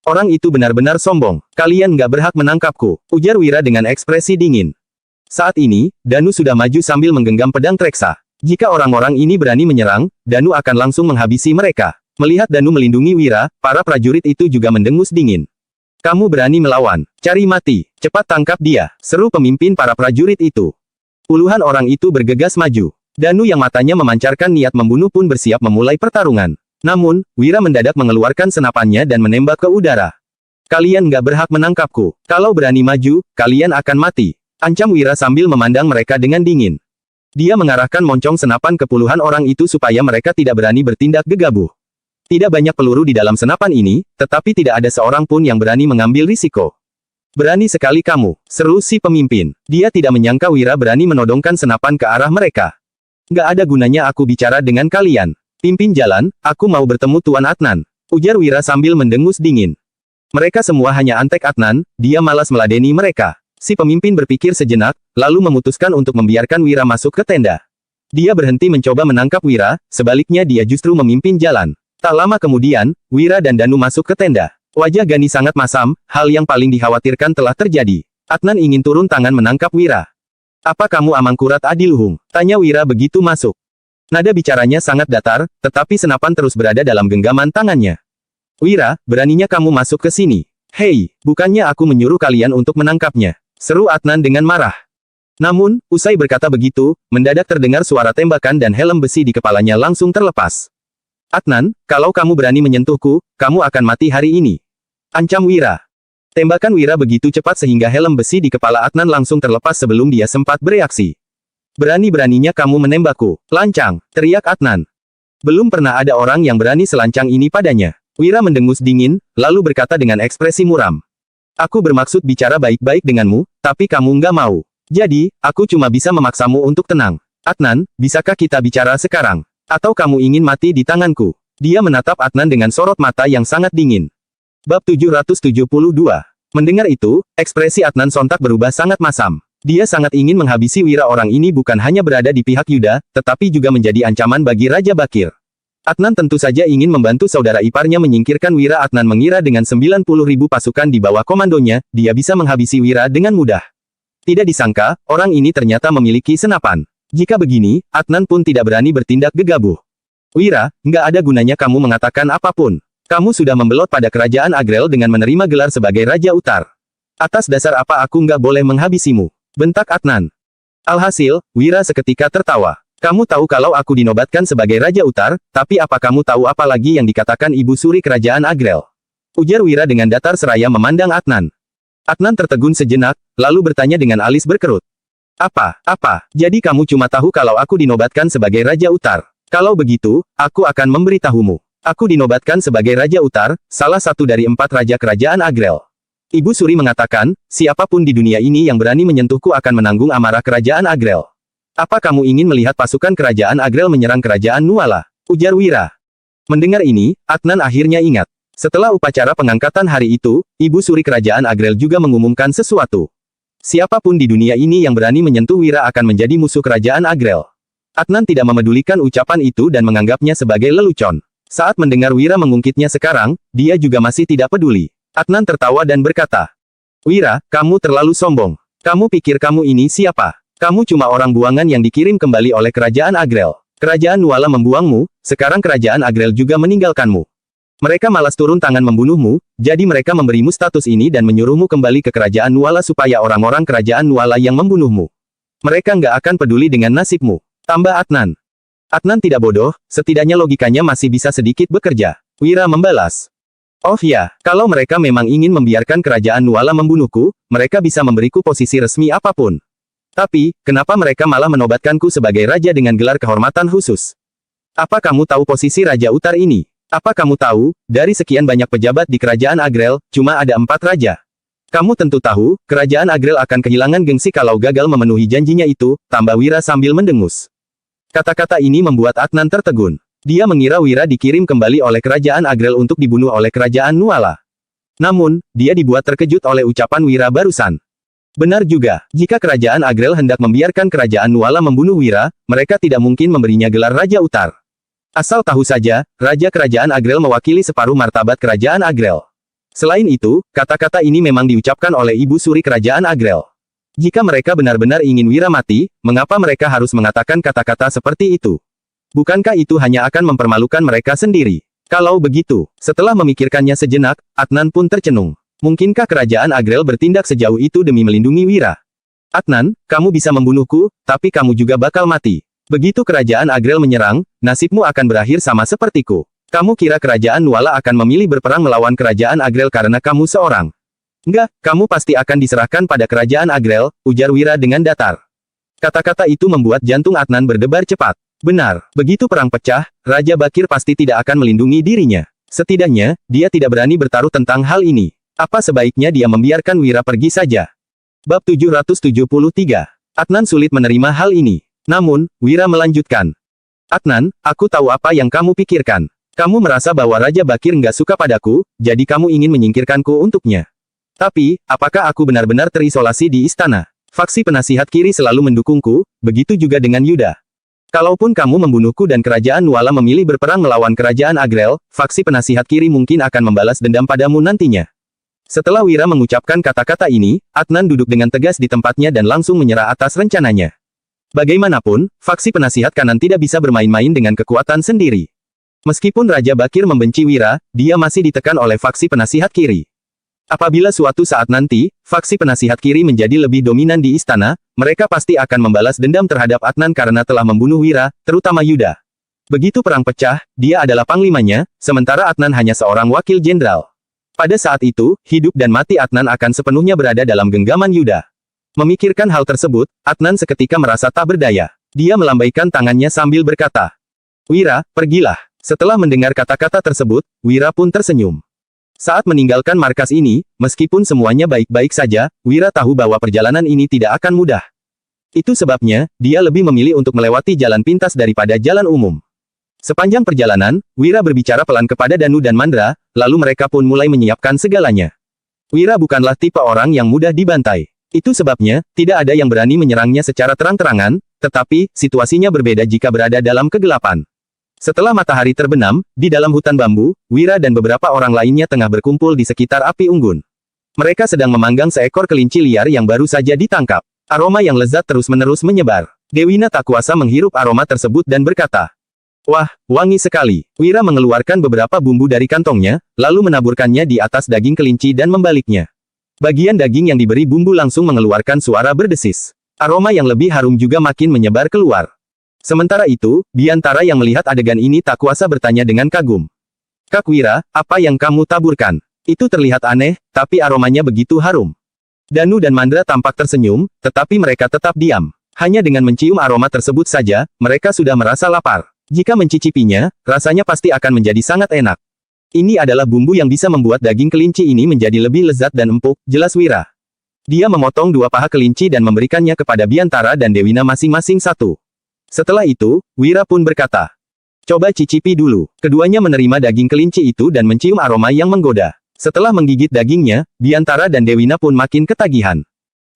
Orang itu benar-benar sombong. Kalian nggak berhak menangkapku, ujar Wira dengan ekspresi dingin. Saat ini, Danu sudah maju sambil menggenggam pedang Treksa. Jika orang-orang ini berani menyerang, Danu akan langsung menghabisi mereka. Melihat Danu melindungi Wira, para prajurit itu juga mendengus dingin. Kamu berani melawan, cari mati, cepat tangkap dia, seru pemimpin para prajurit itu. Puluhan orang itu bergegas maju. Danu yang matanya memancarkan niat membunuh pun bersiap memulai pertarungan. Namun, Wira mendadak mengeluarkan senapannya dan menembak ke udara. Kalian nggak berhak menangkapku. Kalau berani maju, kalian akan mati. Ancam Wira sambil memandang mereka dengan dingin. Dia mengarahkan moncong senapan ke puluhan orang itu supaya mereka tidak berani bertindak gegabah. Tidak banyak peluru di dalam senapan ini, tetapi tidak ada seorang pun yang berani mengambil risiko. Berani sekali kamu, seru si pemimpin. Dia tidak menyangka Wira berani menodongkan senapan ke arah mereka. Nggak ada gunanya aku bicara dengan kalian. Pimpin jalan, aku mau bertemu Tuan Adnan, ujar Wira sambil mendengus dingin. Mereka semua hanya antek Adnan, dia malas meladeni mereka. Si pemimpin berpikir sejenak, lalu memutuskan untuk membiarkan Wira masuk ke tenda. Dia berhenti mencoba menangkap Wira, sebaliknya dia justru memimpin jalan. Tak lama kemudian, Wira dan Danu masuk ke tenda. Wajah Gani sangat masam, hal yang paling dikhawatirkan telah terjadi. Adnan ingin turun tangan menangkap Wira. Apa kamu Amangkurat Adiluhung? Tanya Wira begitu masuk. Nada bicaranya sangat datar, tetapi senapan terus berada dalam genggaman tangannya. Wira, beraninya kamu masuk ke sini. Hei, bukannya aku menyuruh kalian untuk menangkapnya. Seru Adnan dengan marah. Namun, usai berkata begitu, mendadak terdengar suara tembakan dan helm besi di kepalanya langsung terlepas. Adnan, kalau kamu berani menyentuhku, kamu akan mati hari ini. Ancam Wira. Tembakan Wira begitu cepat sehingga helm besi di kepala Adnan langsung terlepas sebelum dia sempat bereaksi. Berani-beraninya kamu menembakku, lancang, teriak Adnan. Belum pernah ada orang yang berani selancang ini padanya. Wira mendengus dingin, lalu berkata dengan ekspresi muram. Aku bermaksud bicara baik-baik denganmu, tapi kamu nggak mau. Jadi, aku cuma bisa memaksamu untuk tenang. Adnan, bisakah kita bicara sekarang? Atau kamu ingin mati di tanganku? Dia menatap Adnan dengan sorot mata yang sangat dingin. Bab 772. Mendengar itu, ekspresi Adnan sontak berubah sangat masam. Dia sangat ingin menghabisi Wira. Orang ini bukan hanya berada di pihak Yuda, tetapi juga menjadi ancaman bagi Raja Bakir. Adnan tentu saja ingin membantu saudara iparnya menyingkirkan Wira. Adnan mengira dengan 90.000 pasukan di bawah komandonya, dia bisa menghabisi Wira dengan mudah. Tidak disangka, orang ini ternyata memiliki senapan. Jika begini, Adnan pun tidak berani bertindak gegabah. Wira, nggak ada gunanya kamu mengatakan apapun. Kamu sudah membelot pada kerajaan Agrel dengan menerima gelar sebagai Raja Utar. Atas dasar apa aku nggak boleh menghabisimu? Bentak Adnan. Alhasil, Wira seketika tertawa. Kamu tahu kalau aku dinobatkan sebagai Raja Utar, tapi apa kamu tahu apa lagi yang dikatakan Ibu Suri kerajaan Agrel? Ujar Wira dengan datar seraya memandang Adnan. Adnan tertegun sejenak, lalu bertanya dengan alis berkerut. Apa? Jadi kamu cuma tahu kalau aku dinobatkan sebagai Raja Utar. Kalau begitu, aku akan memberitahumu. Aku dinobatkan sebagai Raja Utar, salah satu dari 4 raja kerajaan Agrel. Ibu Suri mengatakan, siapapun di dunia ini yang berani menyentuhku akan menanggung amarah kerajaan Agrel. Apa kamu ingin melihat pasukan kerajaan Agrel menyerang kerajaan Nuala? Ujar Wira. Mendengar ini, Adnan akhirnya ingat. Setelah upacara pengangkatan hari itu, Ibu Suri kerajaan Agrel juga mengumumkan sesuatu. Siapapun di dunia ini yang berani menyentuh Wira akan menjadi musuh kerajaan Agrel. Adnan tidak memedulikan ucapan itu dan menganggapnya sebagai lelucon. Saat mendengar Wira mengungkitnya sekarang, dia juga masih tidak peduli. Adnan tertawa dan berkata, Wira, kamu terlalu sombong. Kamu pikir kamu ini siapa? Kamu cuma orang buangan yang dikirim kembali oleh kerajaan Agrel. Kerajaan Nuala membuangmu, sekarang kerajaan Agrel juga meninggalkanmu. Mereka malas turun tangan membunuhmu, jadi mereka memberimu status ini dan menyuruhmu kembali ke kerajaan Nuala supaya orang-orang kerajaan Nuala yang membunuhmu. Mereka nggak akan peduli dengan nasibmu. Tambah Adnan. Adnan tidak bodoh, setidaknya logikanya masih bisa sedikit bekerja. Wira membalas. Oh ya, kalau mereka memang ingin membiarkan kerajaan Nuala membunuhku, mereka bisa memberiku posisi resmi apapun. Tapi, kenapa mereka malah menobatkanku sebagai raja dengan gelar kehormatan khusus? Apa kamu tahu posisi Raja Utar ini? Apa kamu tahu, dari sekian banyak pejabat di kerajaan Agrel, cuma ada 4 raja. Kamu tentu tahu, kerajaan Agrel akan kehilangan gengsi kalau gagal memenuhi janjinya itu, tambah Wira sambil mendengus. Kata-kata ini membuat Adnan tertegun. Dia mengira Wira dikirim kembali oleh kerajaan Agrel untuk dibunuh oleh kerajaan Nuala. Namun, dia dibuat terkejut oleh ucapan Wira barusan. Benar juga, jika kerajaan Agrel hendak membiarkan kerajaan Nuala membunuh Wira, mereka tidak mungkin memberinya gelar Raja Utar. Asal tahu saja, Raja Kerajaan Agrel mewakili separuh martabat kerajaan Agrel. Selain itu, kata-kata ini memang diucapkan oleh Ibu Suri Kerajaan Agrel. Jika mereka benar-benar ingin Wira mati, mengapa mereka harus mengatakan kata-kata seperti itu? Bukankah itu hanya akan mempermalukan mereka sendiri? Kalau begitu, setelah memikirkannya sejenak, Adnan pun tercenung. Mungkinkah kerajaan Agrel bertindak sejauh itu demi melindungi Wira? Adnan, kamu bisa membunuhku, tapi kamu juga bakal mati. Begitu kerajaan Agrel menyerang, nasibmu akan berakhir sama sepertiku. Kamu kira kerajaan Nuala akan memilih berperang melawan kerajaan Agrel karena kamu seorang? Enggak, kamu pasti akan diserahkan pada kerajaan Agrel, ujar Wira dengan datar. Kata-kata itu membuat jantung Adnan berdebar cepat. Benar, begitu perang pecah, Raja Bakir pasti tidak akan melindungi dirinya. Setidaknya, dia tidak berani bertaruh tentang hal ini. Apa sebaiknya dia membiarkan Wira pergi saja? Bab 773. Adnan sulit menerima hal ini. Namun, Wira melanjutkan. Adnan, aku tahu apa yang kamu pikirkan. Kamu merasa bahwa Raja Bakir nggak suka padaku, jadi kamu ingin menyingkirkanku untuknya. Tapi, apakah aku benar-benar terisolasi di istana? Faksi penasihat kiri selalu mendukungku, begitu juga dengan Yuda. Kalaupun kamu membunuhku dan kerajaan Nuala memilih berperang melawan kerajaan Agrel, faksi penasihat kiri mungkin akan membalas dendam padamu nantinya. Setelah Wira mengucapkan kata-kata ini, Adnan duduk dengan tegas di tempatnya dan langsung menyerah atas rencananya. Bagaimanapun, faksi penasihat kanan tidak bisa bermain-main dengan kekuatan sendiri. Meskipun Raja Bakir membenci Wira, dia masih ditekan oleh faksi penasihat kiri. Apabila suatu saat nanti, faksi penasihat kiri menjadi lebih dominan di istana, mereka pasti akan membalas dendam terhadap Adnan karena telah membunuh Wira, terutama Yuda. Begitu perang pecah, dia adalah panglimanya, sementara Adnan hanya seorang wakil jenderal. Pada saat itu, hidup dan mati Adnan akan sepenuhnya berada dalam genggaman Yuda. Memikirkan hal tersebut, Adnan seketika merasa tak berdaya. Dia melambaikan tangannya sambil berkata, Wira, pergilah. Setelah mendengar kata-kata tersebut, Wira pun tersenyum. Saat meninggalkan markas ini, meskipun semuanya baik-baik saja, Wira tahu bahwa perjalanan ini tidak akan mudah. Itu sebabnya, dia lebih memilih untuk melewati jalan pintas daripada jalan umum. Sepanjang perjalanan, Wira berbicara pelan kepada Danu dan Mandra, lalu mereka pun mulai menyiapkan segalanya. Wira bukanlah tipe orang yang mudah dibantai. Itu sebabnya, tidak ada yang berani menyerangnya secara terang-terangan, tetapi, situasinya berbeda jika berada dalam kegelapan. Setelah matahari terbenam, di dalam hutan bambu, Wira dan beberapa orang lainnya tengah berkumpul di sekitar api unggun. Mereka sedang memanggang seekor kelinci liar yang baru saja ditangkap. Aroma yang lezat terus-menerus menyebar. Dewina tak kuasa menghirup aroma tersebut dan berkata, Wah, wangi sekali. Wira mengeluarkan beberapa bumbu dari kantongnya, lalu menaburkannya di atas daging kelinci dan membaliknya. Bagian daging yang diberi bumbu langsung mengeluarkan suara berdesis. Aroma yang lebih harum juga makin menyebar keluar. Sementara itu, Biantara yang melihat adegan ini tak kuasa bertanya dengan kagum. Kak Wira, apa yang kamu taburkan? Itu terlihat aneh, tapi aromanya begitu harum. Danu dan Mandra tampak tersenyum, tetapi mereka tetap diam. Hanya dengan mencium aroma tersebut saja, mereka sudah merasa lapar. Jika mencicipinya, rasanya pasti akan menjadi sangat enak. Ini adalah bumbu yang bisa membuat daging kelinci ini menjadi lebih lezat dan empuk, jelas Wira. Dia memotong 2 paha kelinci dan memberikannya kepada Biantara dan Dewina masing-masing 1. Setelah itu, Wira pun berkata, Coba cicipi dulu. Keduanya menerima daging kelinci itu dan mencium aroma yang menggoda. Setelah menggigit dagingnya, Biantara dan Dewina pun makin ketagihan.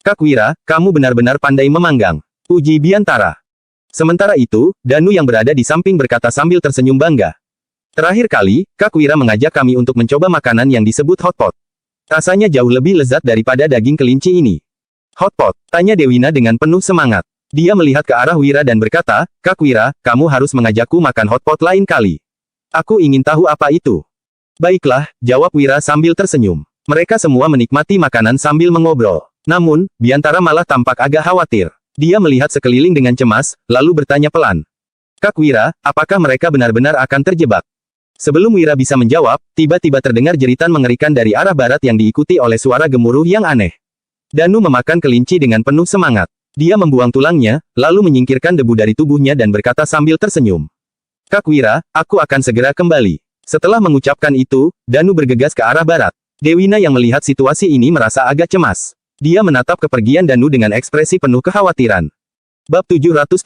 Kak Wira, kamu benar-benar pandai memanggang. Puji Biantara. Sementara itu, Danu yang berada di samping berkata sambil tersenyum bangga. Terakhir kali, Kak Wira mengajak kami untuk mencoba makanan yang disebut hotpot. Rasanya jauh lebih lezat daripada daging kelinci ini. Hotpot, tanya Dewina dengan penuh semangat. Dia melihat ke arah Wira dan berkata, Kak Wira, kamu harus mengajakku makan hotpot lain kali. Aku ingin tahu apa itu. Baiklah, jawab Wira sambil tersenyum. Mereka semua menikmati makanan sambil mengobrol. Namun, Biantara malah tampak agak khawatir. Dia melihat sekeliling dengan cemas, lalu bertanya pelan. Kak Wira, apakah mereka benar-benar akan terjebak? Sebelum Wira bisa menjawab, tiba-tiba terdengar jeritan mengerikan dari arah barat yang diikuti oleh suara gemuruh yang aneh. Danu memakan kelinci dengan penuh semangat. Dia membuang tulangnya, lalu menyingkirkan debu dari tubuhnya dan berkata sambil tersenyum. Kak Wira, aku akan segera kembali. Setelah mengucapkan itu, Danu bergegas ke arah barat. Dewina yang melihat situasi ini merasa agak cemas. Dia menatap kepergian Danu dengan ekspresi penuh kekhawatiran. Bab 774.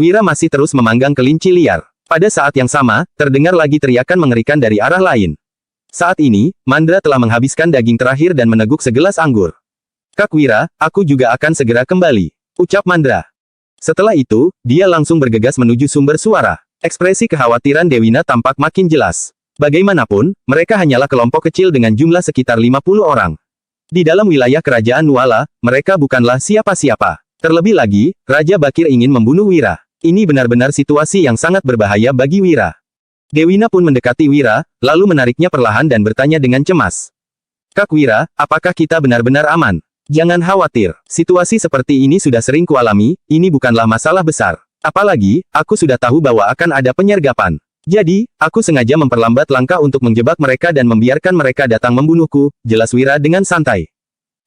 Wira masih terus memanggang kelinci liar. Pada saat yang sama, terdengar lagi teriakan mengerikan dari arah lain. Saat ini, Mandra telah menghabiskan daging terakhir dan meneguk segelas anggur. Kak Wira, aku juga akan segera kembali, ucap Mandra. Setelah itu, dia langsung bergegas menuju sumber suara. Ekspresi kekhawatiran Dewina tampak makin jelas. Bagaimanapun, mereka hanyalah kelompok kecil dengan jumlah sekitar 50 orang. Di dalam wilayah kerajaan Nuala, mereka bukanlah siapa-siapa. Terlebih lagi, Raja Bakir ingin membunuh Wira. Ini benar-benar situasi yang sangat berbahaya bagi Wira. Dewina pun mendekati Wira, lalu menariknya perlahan dan bertanya dengan cemas. Kak Wira, apakah kita benar-benar aman? Jangan khawatir, situasi seperti ini sudah sering kualami, ini bukanlah masalah besar. Apalagi, aku sudah tahu bahwa akan ada penyergapan. Jadi, aku sengaja memperlambat langkah untuk menjebak mereka dan membiarkan mereka datang membunuhku, jelas Wira dengan santai.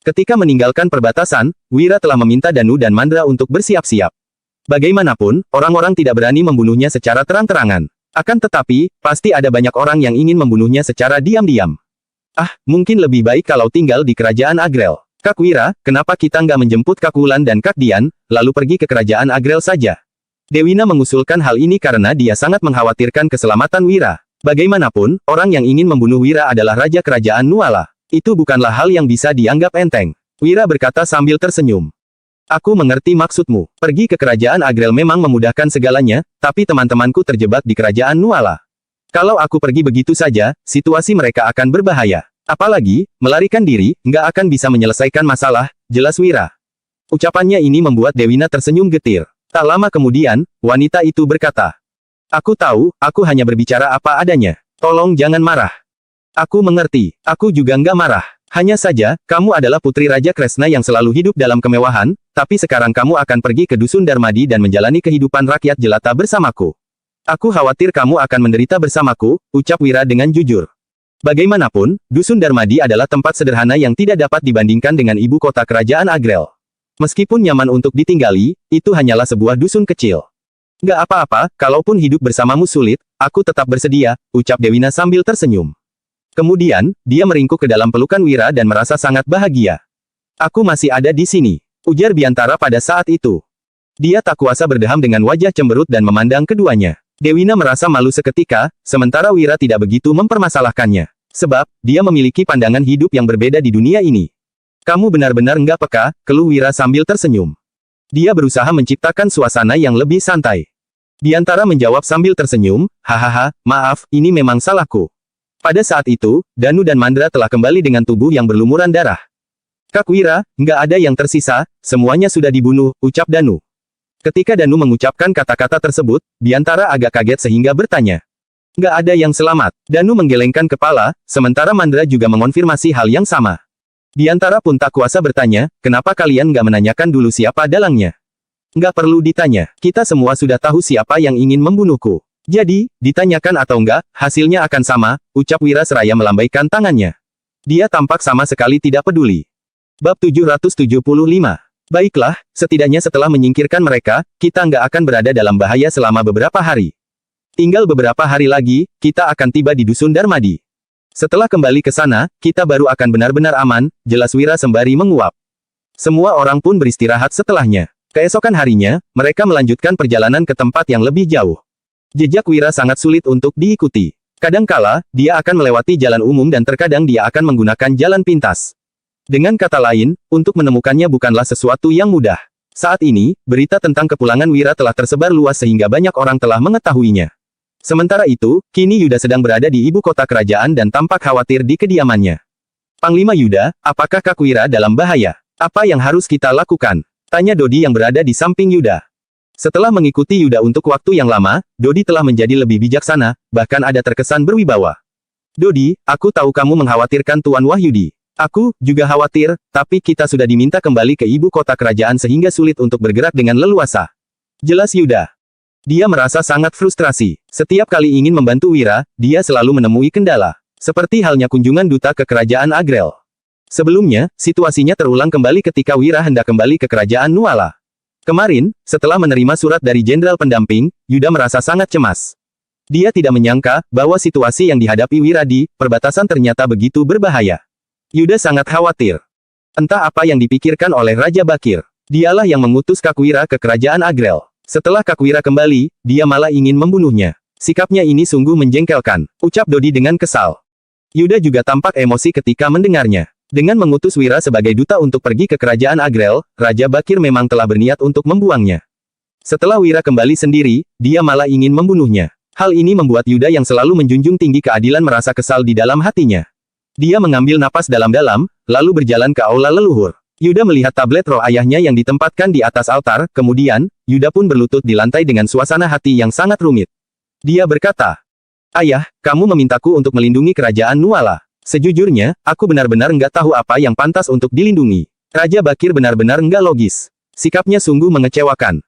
Ketika meninggalkan perbatasan, Wira telah meminta Danu dan Mandra untuk bersiap-siap. Bagaimanapun, orang-orang tidak berani membunuhnya secara terang-terangan. Akan tetapi, pasti ada banyak orang yang ingin membunuhnya secara diam-diam. Mungkin lebih baik kalau tinggal di kerajaan Agrel. Kak Wira, kenapa kita nggak menjemput Kak Wulan dan Kak Dian, lalu pergi ke kerajaan Agrel saja? Dewina mengusulkan hal ini karena dia sangat mengkhawatirkan keselamatan Wira. Bagaimanapun, orang yang ingin membunuh Wira adalah Raja Kerajaan Nuala. Itu bukanlah hal yang bisa dianggap enteng. Wira berkata sambil tersenyum. Aku mengerti maksudmu. Pergi ke kerajaan Agrel memang memudahkan segalanya, tapi teman-temanku terjebak di kerajaan Nuala. Kalau aku pergi begitu saja, situasi mereka akan berbahaya. Apalagi, melarikan diri, nggak akan bisa menyelesaikan masalah, jelas Wira. Ucapannya ini membuat Dewina tersenyum getir. Tak lama kemudian, wanita itu berkata, aku tahu, aku hanya berbicara apa adanya. Tolong jangan marah. Aku mengerti, aku juga nggak marah. Hanya saja, kamu adalah putri Raja Kresna yang selalu hidup dalam kemewahan, tapi sekarang kamu akan pergi ke Dusun Darmadi dan menjalani kehidupan rakyat jelata bersamaku. Aku khawatir kamu akan menderita bersamaku, ucap Wira dengan jujur. Bagaimanapun, Dusun Darmadi adalah tempat sederhana yang tidak dapat dibandingkan dengan ibu kota kerajaan Agrel. Meskipun nyaman untuk ditinggali, itu hanyalah sebuah dusun kecil. Nggak apa-apa, kalaupun hidup bersamamu sulit, aku tetap bersedia, ucap Dewina sambil tersenyum. Kemudian, dia meringkuk ke dalam pelukan Wira dan merasa sangat bahagia. Aku masih ada di sini, ujar Biantara pada saat itu. Dia tak kuasa berdeham dengan wajah cemberut dan memandang keduanya. Dewina merasa malu seketika, sementara Wira tidak begitu mempermasalahkannya. Sebab, dia memiliki pandangan hidup yang berbeda di dunia ini. Kamu benar-benar nggak peka, keluh Wira sambil tersenyum. Dia berusaha menciptakan suasana yang lebih santai. Biantara menjawab sambil tersenyum, hahaha, maaf, ini memang salahku. Pada saat itu, Danu dan Mandra telah kembali dengan tubuh yang berlumuran darah. Kak Wira, nggak ada yang tersisa, semuanya sudah dibunuh, ucap Danu. Ketika Danu mengucapkan kata-kata tersebut, Biantara agak kaget sehingga bertanya. Nggak ada yang selamat. Danu menggelengkan kepala, sementara Mandra juga mengonfirmasi hal yang sama. Biantara pun tak kuasa bertanya, kenapa kalian nggak menanyakan dulu siapa dalangnya? Nggak perlu ditanya, kita semua sudah tahu siapa yang ingin membunuhku. Jadi, ditanyakan atau enggak, hasilnya akan sama, ucap Wira seraya melambaikan tangannya. Dia tampak sama sekali tidak peduli. Bab 775. Baiklah, setidaknya setelah menyingkirkan mereka, kita nggak akan berada dalam bahaya selama beberapa hari. Tinggal beberapa hari lagi, kita akan tiba di Dusun Darmadi. Setelah kembali ke sana, kita baru akan benar-benar aman, jelas Wira sembari menguap. Semua orang pun beristirahat setelahnya. Keesokan harinya, mereka melanjutkan perjalanan ke tempat yang lebih jauh. Jejak Wira sangat sulit untuk diikuti. Kadangkala, dia akan melewati jalan umum dan terkadang dia akan menggunakan jalan pintas. Dengan kata lain, untuk menemukannya bukanlah sesuatu yang mudah. Saat ini, berita tentang kepulangan Wira telah tersebar luas sehingga banyak orang telah mengetahuinya. Sementara itu, kini Yuda sedang berada di ibu kota kerajaan dan tampak khawatir di kediamannya. Panglima Yuda, apakah Kak Wira dalam bahaya? Apa yang harus kita lakukan? Tanya Dodi yang berada di samping Yuda. Setelah mengikuti Yuda untuk waktu yang lama, Dodi telah menjadi lebih bijaksana, bahkan ada terkesan berwibawa. Dodi, aku tahu kamu mengkhawatirkan Tuan Wahyudi. Aku juga khawatir, tapi kita sudah diminta kembali ke ibu kota kerajaan sehingga sulit untuk bergerak dengan leluasa. Jelas Yuda. Dia merasa sangat frustrasi. Setiap kali ingin membantu Wira, dia selalu menemui kendala. Seperti halnya kunjungan duta ke kerajaan Agrel. Sebelumnya, situasinya terulang kembali ketika Wira hendak kembali ke kerajaan Nuala. Kemarin, setelah menerima surat dari jenderal pendamping, Yuda merasa sangat cemas. Dia tidak menyangka bahwa situasi yang dihadapi Wira di perbatasan ternyata begitu berbahaya. Yuda sangat khawatir. Entah apa yang dipikirkan oleh Raja Bakir. Dialah yang mengutus Kakwira ke kerajaan Agrel. Setelah Kakwira kembali, dia malah ingin membunuhnya. Sikapnya ini sungguh menjengkelkan, ucap Dodi dengan kesal. Yuda juga tampak emosi ketika mendengarnya. Dengan mengutus Wira sebagai duta untuk pergi ke kerajaan Agrel, Raja Bakir memang telah berniat untuk membuangnya. Setelah Wira kembali sendiri, dia malah ingin membunuhnya. Hal ini membuat Yuda yang selalu menjunjung tinggi keadilan merasa kesal di dalam hatinya. Dia mengambil napas dalam-dalam, lalu berjalan ke aula leluhur. Yuda melihat tablet roh ayahnya yang ditempatkan di atas altar, kemudian, Yuda pun berlutut di lantai dengan suasana hati yang sangat rumit. Dia berkata, "Ayah, kamu memintaku untuk melindungi kerajaan Nuala. Sejujurnya, aku benar-benar enggak tahu apa yang pantas untuk dilindungi." Raja Bakir benar-benar enggak logis. Sikapnya sungguh mengecewakan.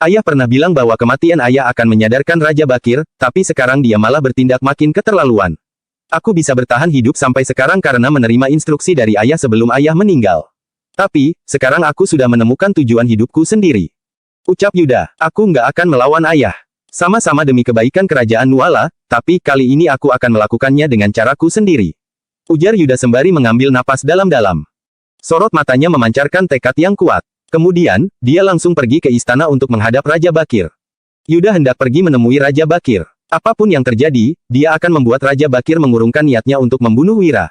Ayah pernah bilang bahwa kematian ayah akan menyadarkan Raja Bakir, tapi sekarang dia malah bertindak makin keterlaluan. Aku bisa bertahan hidup sampai sekarang karena menerima instruksi dari ayah sebelum ayah meninggal. Tapi, sekarang aku sudah menemukan tujuan hidupku sendiri. Ucap Yuda, aku nggak akan melawan ayah. Sama-sama demi kebaikan kerajaan Nuala, tapi kali ini aku akan melakukannya dengan caraku sendiri. Ujar Yuda sembari mengambil napas dalam-dalam. Sorot matanya memancarkan tekad yang kuat. Kemudian, dia langsung pergi ke istana untuk menghadap Raja Bakir. Yuda hendak pergi menemui Raja Bakir. Apapun yang terjadi, dia akan membuat Raja Bakir mengurungkan niatnya untuk membunuh Wira.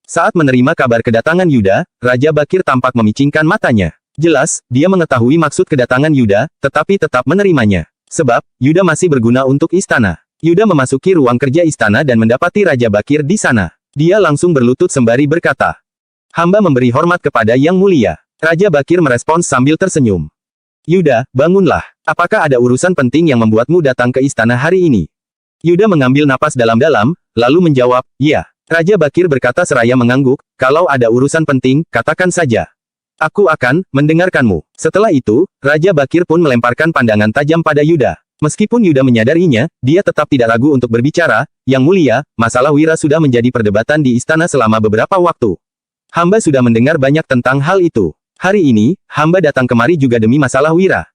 Saat menerima kabar kedatangan Yuda, Raja Bakir tampak memicingkan matanya. Jelas, dia mengetahui maksud kedatangan Yuda, tetapi tetap menerimanya. Sebab, Yuda masih berguna untuk istana. Yuda memasuki ruang kerja istana dan mendapati Raja Bakir di sana. Dia langsung berlutut sembari berkata, "Hamba memberi hormat kepada Yang Mulia." Raja Bakir merespons sambil tersenyum. "Yuda, bangunlah. Apakah ada urusan penting yang membuatmu datang ke istana hari ini?" Yuda mengambil napas dalam-dalam, lalu menjawab, "Iya." Raja Bakir berkata seraya mengangguk, "Kalau ada urusan penting, katakan saja. Aku akan mendengarkanmu." Setelah itu, Raja Bakir pun melemparkan pandangan tajam pada Yuda. Meskipun Yuda menyadarinya, dia tetap tidak ragu untuk berbicara, "Yang Mulia, masalah Wira sudah menjadi perdebatan di istana selama beberapa waktu. Hamba sudah mendengar banyak tentang hal itu. Hari ini, hamba datang kemari juga demi masalah Wira.